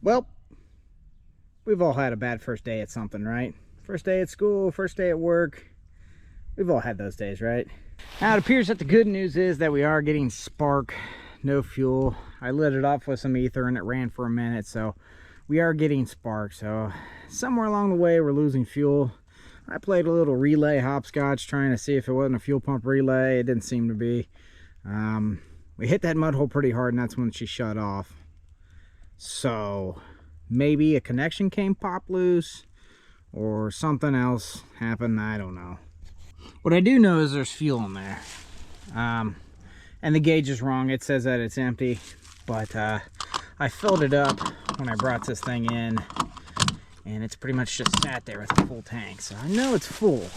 Well, we've all had a bad first day at something, right? First day at school, first day at work. We've all had those days, right? Now it appears that the good news is that we are getting spark, no fuel. I lit it off with some ether and it ran for a minute, so we are getting spark. So somewhere along the way we're losing fuel. I played a little relay hopscotch trying to see if it wasn't a fuel pump relay. It didn't seem to be. We hit that mud hole pretty hard and that's when she shut off. So maybe a connection came pop loose or something else happened. I don't know. What I do know is there's fuel in there. And the gauge is wrong. It says that it's empty, but I filled it up when I brought this thing in, and it's pretty much just sat there with a full tank. So I know it's full,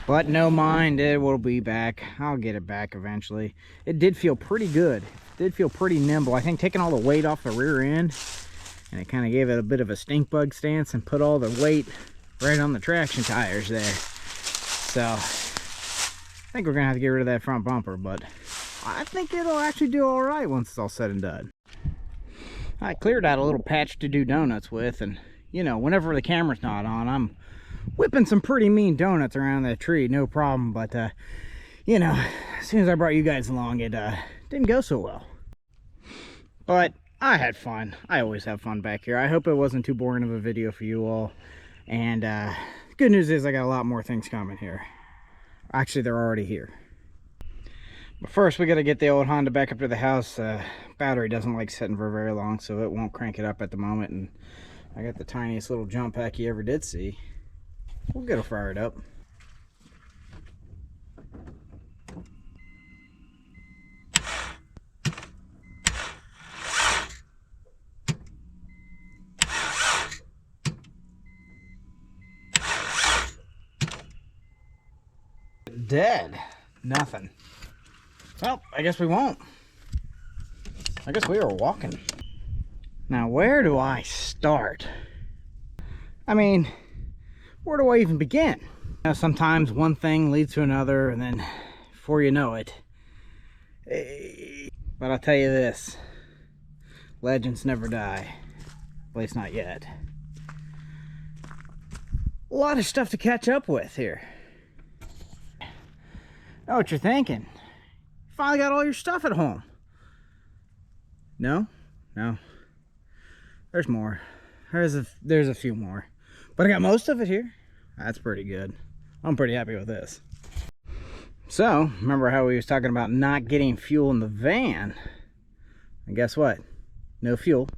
but no mind, it will be back. I'll get it back eventually. It did feel pretty good. It did feel pretty nimble. I think taking all the weight off the rear end, and it kind of gave it a bit of a stink bug stance and put all the weight right on the traction tires there. So I think we're gonna have to get rid of that front bumper, but I think it'll actually do all right once it's all said and done. I cleared out a little patch to do donuts with, and you know, whenever the camera's not on, I'm whipping some pretty mean donuts around that tree, no problem. But you know, as soon as I brought you guys along, it didn't go so well. But I had fun. I always have fun back here. I hope it wasn't too boring of a video for you all. And good news is I got a lot more things coming here. Actually, they're already here. But first, we got to get the old Honda back up to the house. Battery doesn't like sitting for very long, so it won't crank it up at the moment. And I got the tiniest little jump pack you ever did see. We'll get her fired up. Dead. Nothing. Well, I guess we won't. I guess we are walking. Now, where do I start? I mean, where do I even begin? You know, sometimes one thing leads to another, and then before you know it. But I'll tell you this. Legends never die. At least not yet. A lot of stuff to catch up with here. Know what you're thinking. You finally got all your stuff at home. No? No. There's more. There's a few more. But I got most of it here. That's pretty good. I'm pretty happy with this. So, remember how we was talking about not getting fuel in the van? And guess what? No fuel.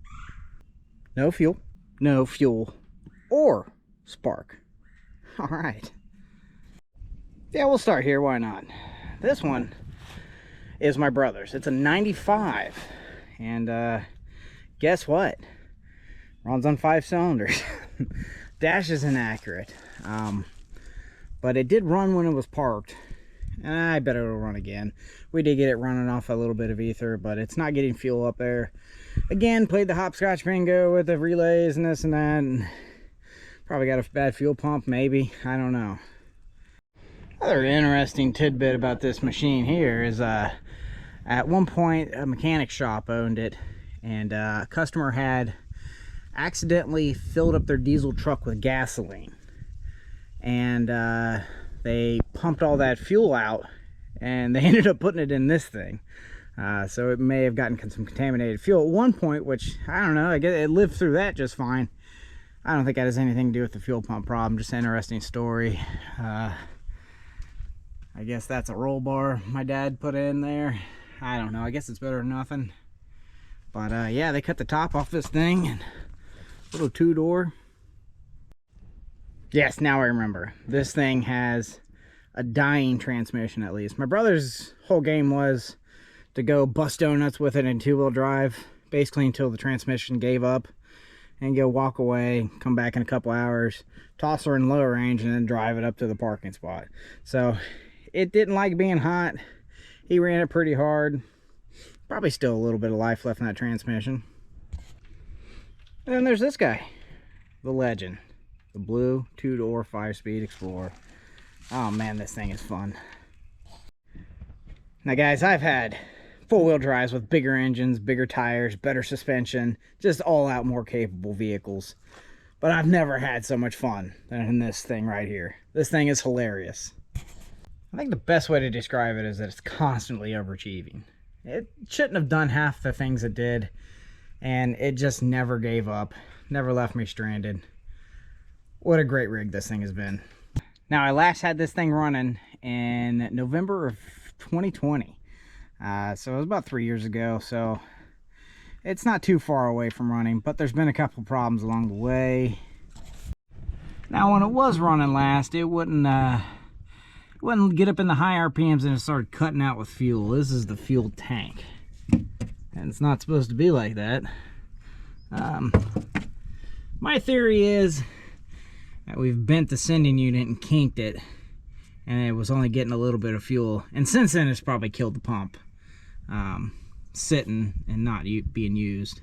No fuel. No fuel. Or spark. Alright. Yeah, we'll start here. Why not? This one is my brother's. It's a 95. And guess what? Runs on 5 cylinders. Dash is inaccurate. But it did run when it was parked. And I bet it'll run again. We did get it running off a little bit of ether, but it's not getting fuel up there. Again, played the hopscotch bingo with the relays and this and that. And probably got a bad fuel pump, maybe. I don't know. Another interesting tidbit about this machine here is at one point a mechanic shop owned it, and a customer had accidentally filled up their diesel truck with gasoline, and they pumped all that fuel out and they ended up putting it in this thing. So it may have gotten some contaminated fuel at one point, which I don't know, I guess it lived through that just fine. I don't think that has anything to do with the fuel pump problem. Just an interesting story. I guess that's a roll bar my dad put in there. I don't know. I guess it's better than nothing. But yeah, they cut the top off this thing. And little 2-door. Yes, now I remember. This thing has a dying transmission at least. My brother's whole game was to go bust donuts with it in 2-wheel drive. Basically until the transmission gave up. And go walk away, come back in a couple hours, toss her in low range, and then drive it up to the parking spot. So it didn't like being hot. He ran it pretty hard. Probably still a little bit of life left in that transmission. And then there's this guy, the Legend, the blue 2-door 5-speed Explorer. Oh man, this thing is fun. Now guys, I've had four-wheel drives with bigger engines, bigger tires, better suspension, just all out more capable vehicles. But I've never had so much fun than in this thing right here. This thing is hilarious. I think the best way to describe it is that it's constantly overachieving. It shouldn't have done half the things it did, and it just never gave up, never left me stranded. What a great rig this thing has been. Now, I last had this thing running in November of 2020. So it was about 3 years ago, so it's not too far away from running, but there's been a couple problems along the way. Now, when it was running last, it wouldn't get up in the high RPMs and it started cutting out with fuel. This is the fuel tank, and it's not supposed to be like that. My theory is that we've bent the sending unit and kinked it, and it was only getting a little bit of fuel, and since then it's probably killed the pump, sitting and not being used.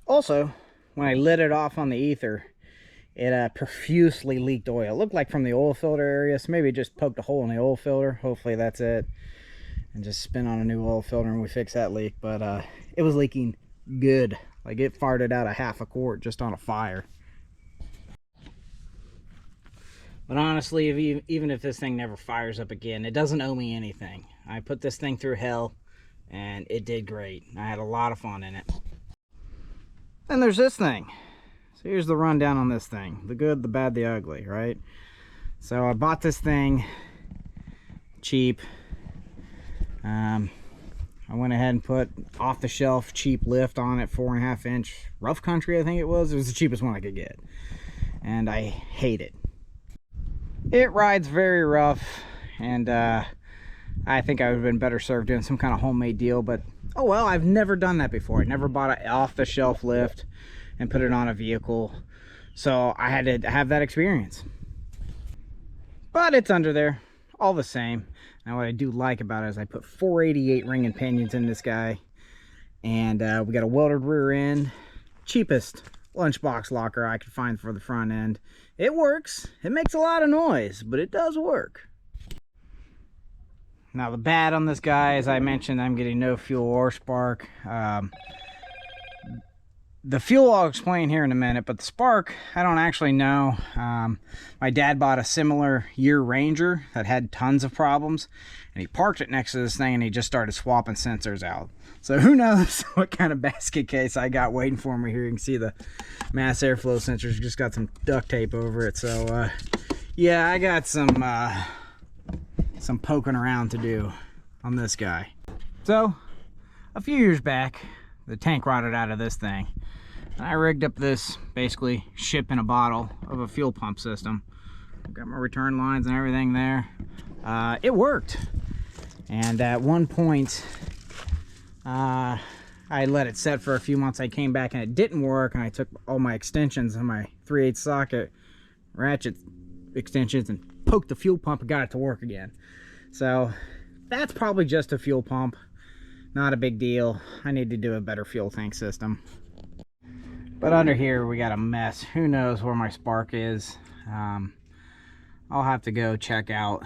Also, when I lit it off on the ether, it profusely leaked oil. It looked like from the oil filter area, so maybe it just poked a hole in the oil filter. Hopefully that's it, and just spin on a new oil filter and we fix that leak. But it was leaking good. Like, it farted out a half a quart just on a fire. But honestly, even if this thing never fires up again, it doesn't owe me anything. I put this thing through hell, and it did great. I had a lot of fun in it. Then there's this thing. So here's the rundown on this thing. The good, the bad, the ugly, right? So I bought this thing cheap. I went ahead and put off-the-shelf cheap lift on it, 4.5 inch Rough Country, I think it was. It was the cheapest one I could get. And I hate it. It rides very rough, and I think I would have been better served doing some kind of homemade deal, but oh well, I've never done that before. I never bought an off-the-shelf lift and put it on a vehicle, so I had to have that experience. But it's under there, all the same. Now what I do like about it is I put 488 ring and pinions in this guy, and we got a welded rear end, cheapest lunchbox locker I could find for the front end. It works. It makes a lot of noise, but it does work. Now the bad on this guy, as I mentioned, I'm getting no fuel or spark. The fuel I'll explain here in a minute, but the spark, I don't actually know. My dad bought a similar year Ranger that had tons of problems, and he parked it next to this thing and he just started swapping sensors out. So who knows what kind of basket case I got waiting for me here. You can see the mass airflow sensors just got some duct tape over it. So yeah, I got some poking around to do on this guy. So a few years back, the tank rotted out of this thing. I rigged up this basically ship in a bottle of a fuel pump system. Got my return lines and everything there. It worked. And at one point, I let it set for a few months. I came back and it didn't work, and I took all my extensions and my 3/8 socket ratchet extensions and poked the fuel pump and got it to work again. So that's probably just a fuel pump. Not a big deal. I need to do a better fuel tank system. But under here we got a mess. Who knows where my spark is. I'll have to go check out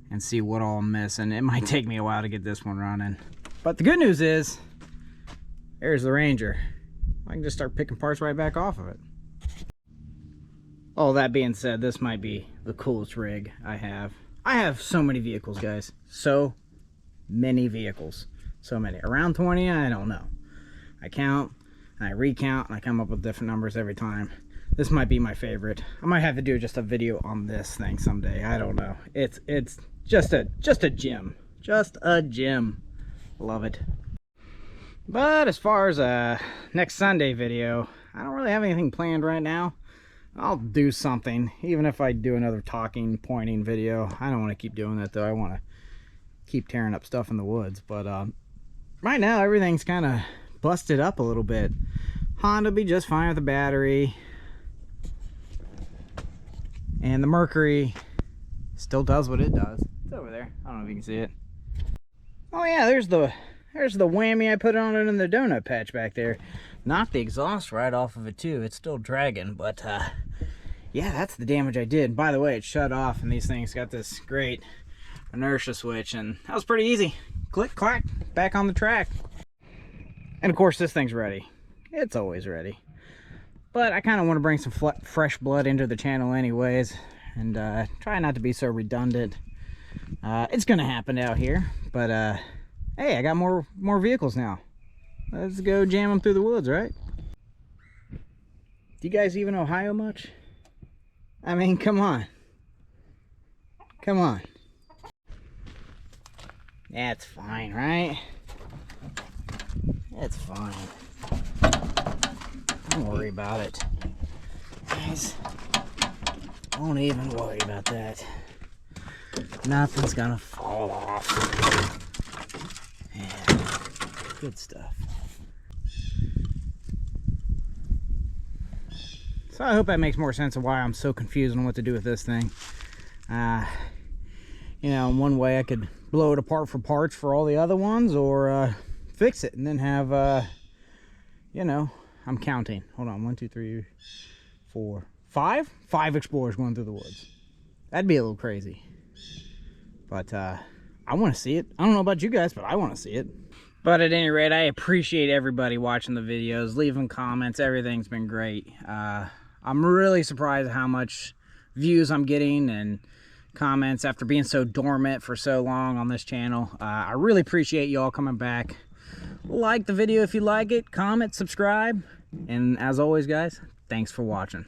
and see what all I'm missing. It might take me a while to get this one running. But the good news is, there's the Ranger. I can just start picking parts right back off of it. All that being said, this might be the coolest rig I have. I have so many vehicles, guys. So many vehicles. So many. Around 20, I don't know. I count, and I recount, and I come up with different numbers every time. This might be my favorite. I might have to do just a video on this thing someday. I don't know. It's just a gem. Just a gem. Love it. But as far as a next Sunday video, I don't really have anything planned right now. I'll do something, even if I do another talking, pointing video. I don't want to keep doing that though. I want to keep tearing up stuff in the woods. But right now everything's kind of busted up a little bit. Honda will be just fine with the battery, and the Mercury still does what it does. It's over there. I don't know if you can see it. Oh yeah, there's the whammy I put on it in the donut patch back there. Knocked the exhaust right off of it too. It's still dragging, but yeah, that's the damage I did. By the way, it shut off, and these things got this great inertia switch, and that was pretty easy. click, clack, back on the track. And of course, this thing's ready. It's always ready. But I kind of want to bring some fresh blood into the channel anyways, and try not to be so redundant. It's gonna happen out here, but hey, I got more vehicles now. Let's go jam them through the woods, right? Do you guys even Ohio much? I mean, come on. Come on. That's fine, right? It's fine. Don't worry about it. Guys, don't even worry about that. Nothing's gonna fall off. Yeah, good stuff. So I hope that makes more sense of why I'm so confused on what to do with this thing. You know, in one way I could blow it apart for parts for all the other ones, or fix it and then have, you know, I'm counting. Hold on, 1, 2, 3, 4, 5? 5 Explorers going through the woods. That'd be a little crazy. But I want to see it. I don't know about you guys, but I want to see it. But at any rate, I appreciate everybody watching the videos, leaving comments. Everything's been great. I'm really surprised at how much views I'm getting and comments after being so dormant for so long on this channel. I really appreciate you all coming back. Like the video if you like it, comment, subscribe, and as always guys, thanks for watching.